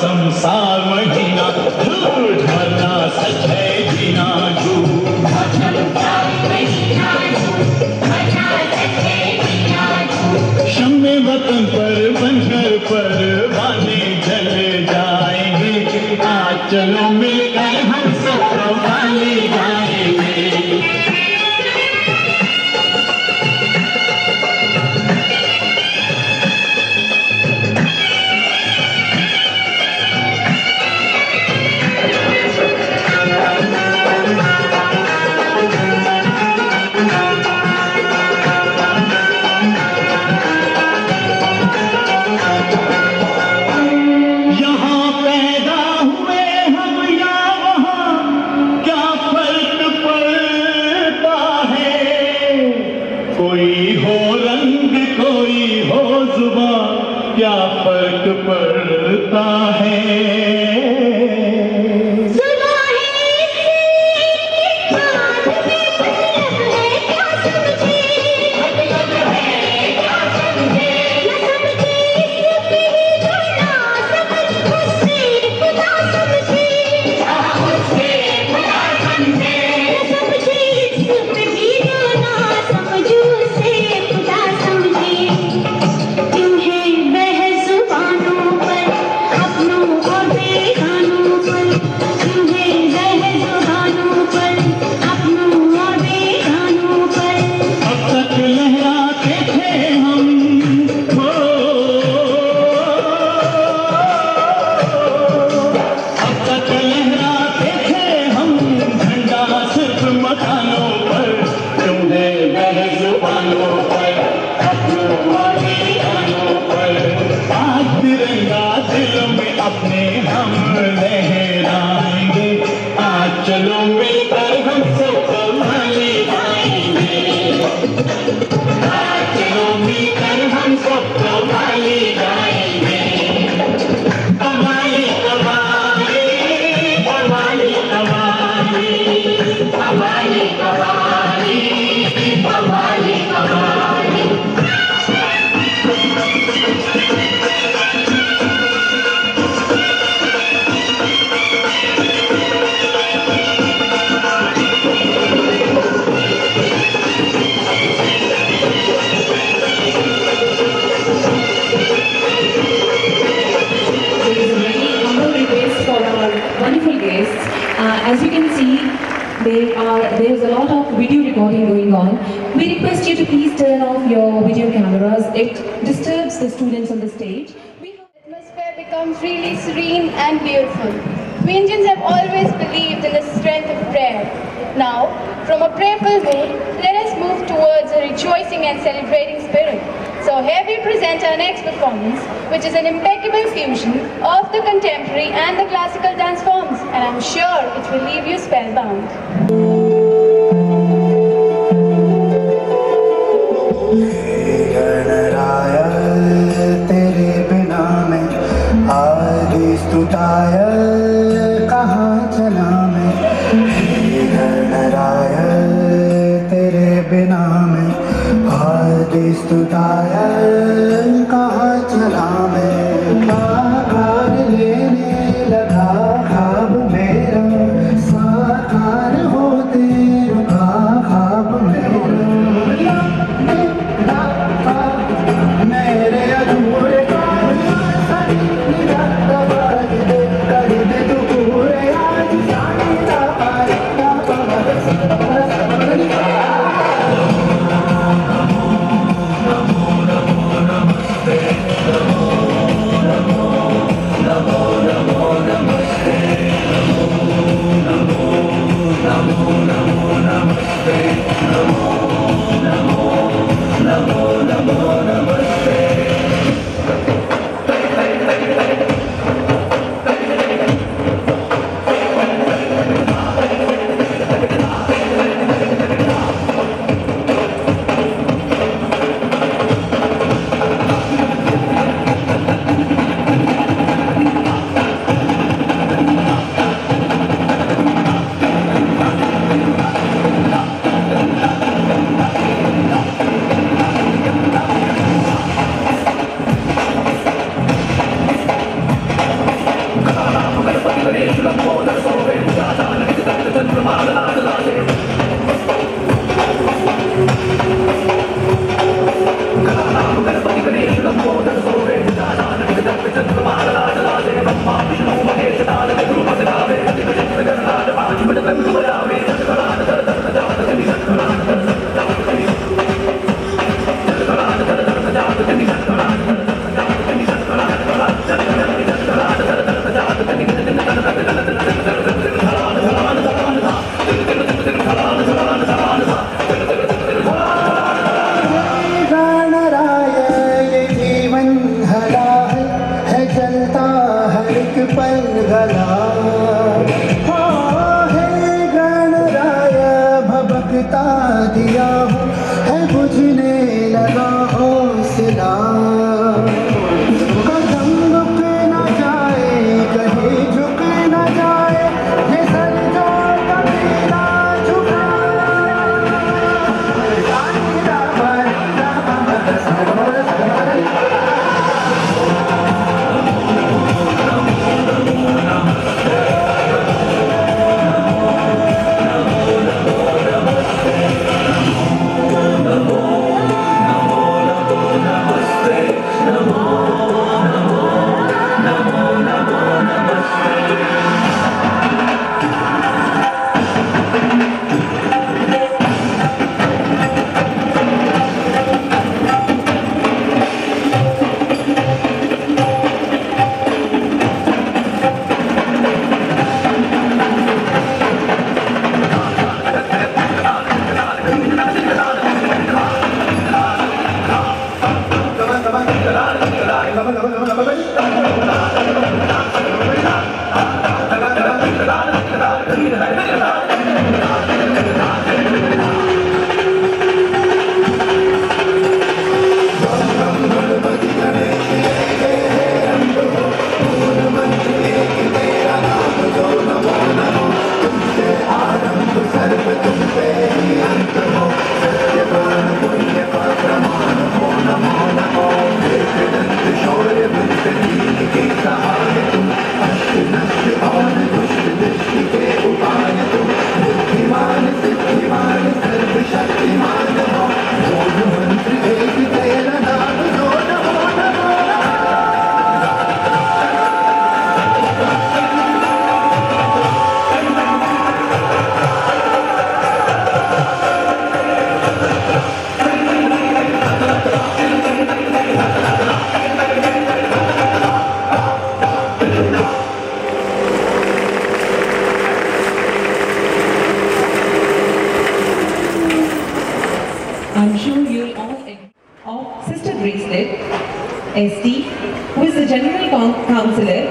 संसार महीना, झूठ मरना सच है जीना झूठ। शम्मे वतन पर बनकर परवाने जल जाएंगे, आज चलो मिलकर हम सब कव्वाली गाएंगे। कोई हो रंग कोई हो जुबां, क्या फर्क पड़ता है। अपने हम लहराएंगे, आज चलो मिलकर हम सब कव्वाली गाएंगे। आज चलो मिलकर हम सब कव्वाली गाएंगे। Qawwali qawwali qawwali qawwali qawwali qawwali qawwali qawwali. As you can see, there's a lot of video recording going on. We request you to please turn off your video cameras. It disturbs the students on the stage. The atmosphere becomes really serene and beautiful. We Indians have always believed in the strength of prayer. Now, from a prayerful mood, let us move towards a rejoicing and celebrating spirit. So here we present our next performance, which is an impeccable fusion of the contemporary and the classical dance forms, and I'm sure it will leave you spellbound. कहाँ चला मैं, बाहर लेने लगा ख्वाब मेरा, साकार होते रुका ख्वाब मेरा। मेरे अधूरे कर दे तू पूरे आज दिया हूँ है बुझने लगा हौसला कदम रुक न जाए कहीं झुक न जाए ये सर जो कभी ना झुका I'm sure you'll all agree of Sister Bracelet, SD, who is the General Counsellor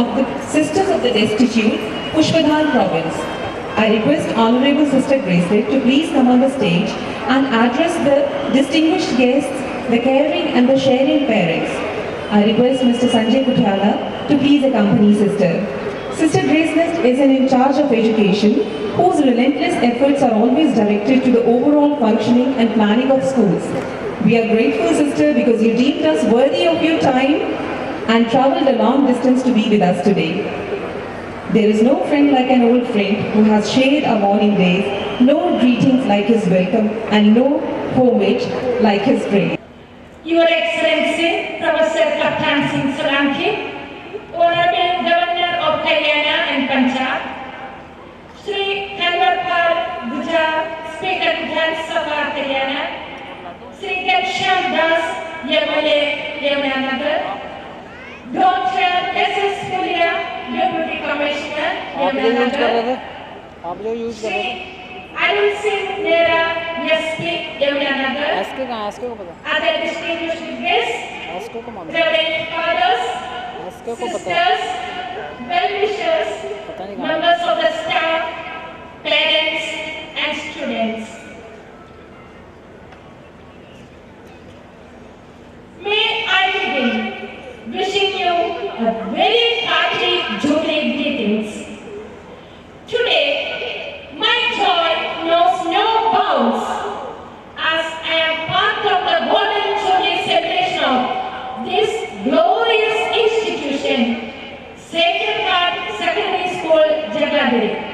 of the Sisters of the Destitute, Pushpadhan Province. I request Honorable Sister Bracelet to please come on the stage and address the distinguished guests, the caring and the sharing parents. I request Mr. Sanjay Kuthala to please accompany Sister. Sister Bracelet is in charge of education, whose relentless efforts are always directed to the overall functioning and planning of schools. We are grateful, Sister, because you deemed us worthy of your time and traveled a long distance to be with us today. There is no friend like an old friend who has shared our morning days, no greetings like his welcome, and no homage like his praise. Your Excellency, Professor Kaptan Singh Solanki, Honorable Governor of Haryana and Punjab, Sri Kanwarpal Gujar, Speaker Vidhan Sabha Haryana, Sri Ghanshyam Das, MLA Yamunanagar, Dr. S.S. Puria, Deputy Commissioner Yamunanagar, Sri Arun Singh Nera, SP Yamunanagar, other distinguished guests, Reverend Fathers, sisters, well-wishers, members of the staff, parents and students. May I begin wishing you a very hearty Jubilee greetings. Today, my joy knows no bounds as I am part of the Golden Jubilee celebration of this glorious institution, Sacred Heart Secondary School, Jubliee.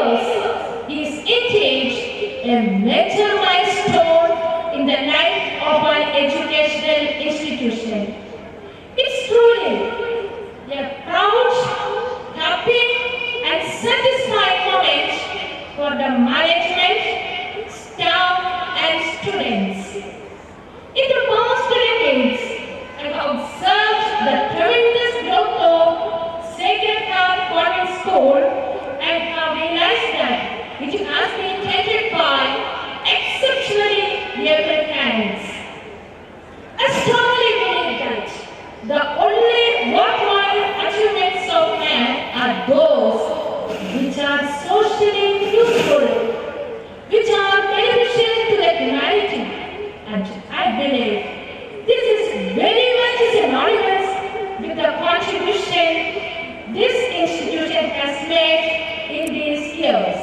years is indeed a major milestone in the life of an educational institution. It's truly a proud, happy, and satisfying moment for the management, staff, and students. In the past decades, I have observed the tremendous growth of Sacred Heart Convent School and have realized that it has been tended by exceptionally able hands. I strongly believe that the only worthwhile achievements of man are those which are socially useful, which are beneficial to the humanity. And I believe this is very much synonymous with the contribution this institution has made in these years.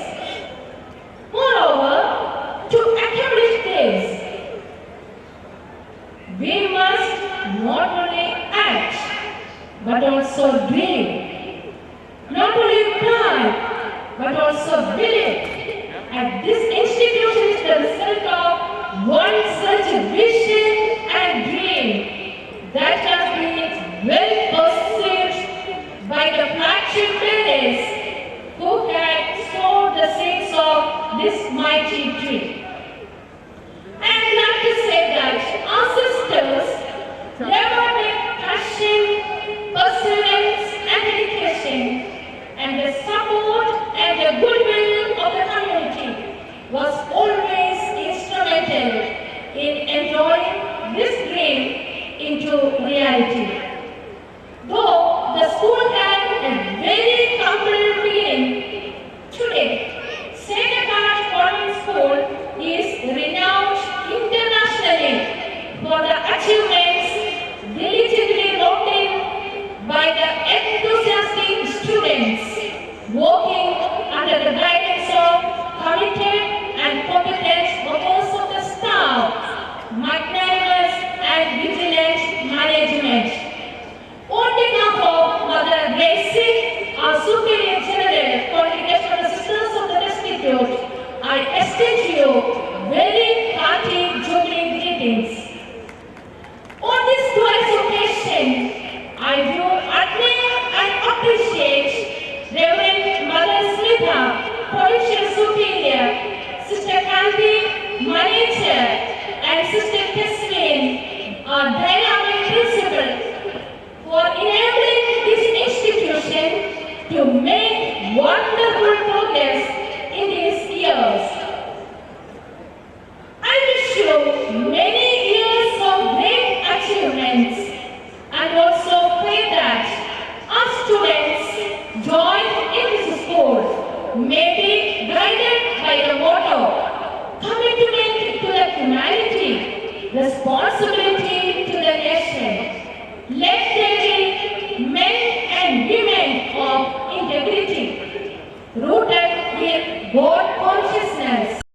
Moreover, to accomplish this, we must not only act, but also dream. Not only plan, but also believe. And this institution is the result of one such vision and dream that has been well perceived by the flagship parents who had sowed the seeds of this mighty tree. I am glad to say that our sisters never with passion, perseverance, and dedication, and the support and the goodwill of the community was always instrumental in enrolling this dream into reality. Though the school had a very humble beginning, today Sacred Heart Convent School is renowned internationally for the achievements diligently wrought in by the enthusiastic students working under the guidance of committed and competent members of the staff, magnanimous and vigilant management. On behalf of Mother Gracie, our Superior General, Congregation of the Sisters of the Institute, I extend to you very hearty Jubilee greetings. On this glorious occasion, I do admire and appreciate Reverend Mother Smita, Provincial Superior, Sister Candy, Manager, and Sister Kesmin, our dynamic principal, for enabling this institution to make wonderful progress in these years. I wish you many years of great achievements and also pray that our students joined in this school may be guided by the motto, commitment to the humanity, responsibility